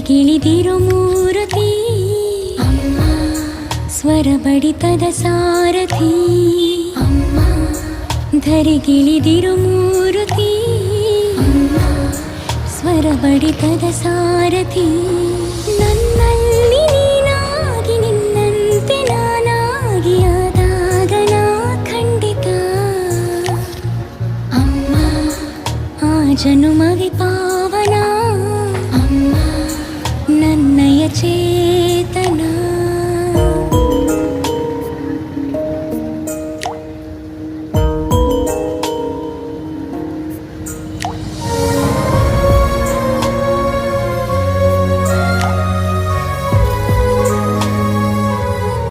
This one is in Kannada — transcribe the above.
ಧರೆಗಿಳಿದಿರು ಮೂರುತಿ ಅಮ್ಮ, ಸ್ವರ ಬಡಿತದ ಸಾರಥಿ ಅಮ್ಮ, ಧರೆಗಿಳಿದಿರು ಮೂರುತಿ ಅಮ್ಮ, ಸ್ವರ ಬಡಿತದ ಸಾರಥಿ. ನನ್ನಲ್ಲಿ ನೀನಾಗಿ ನಿನ್ನಂತೆ ನಾನಾಗಿ ಆದಾಗ ನಾ ಖಂಡಿತ ಅಮ್ಮ, ಆ ಜನುಮವೇ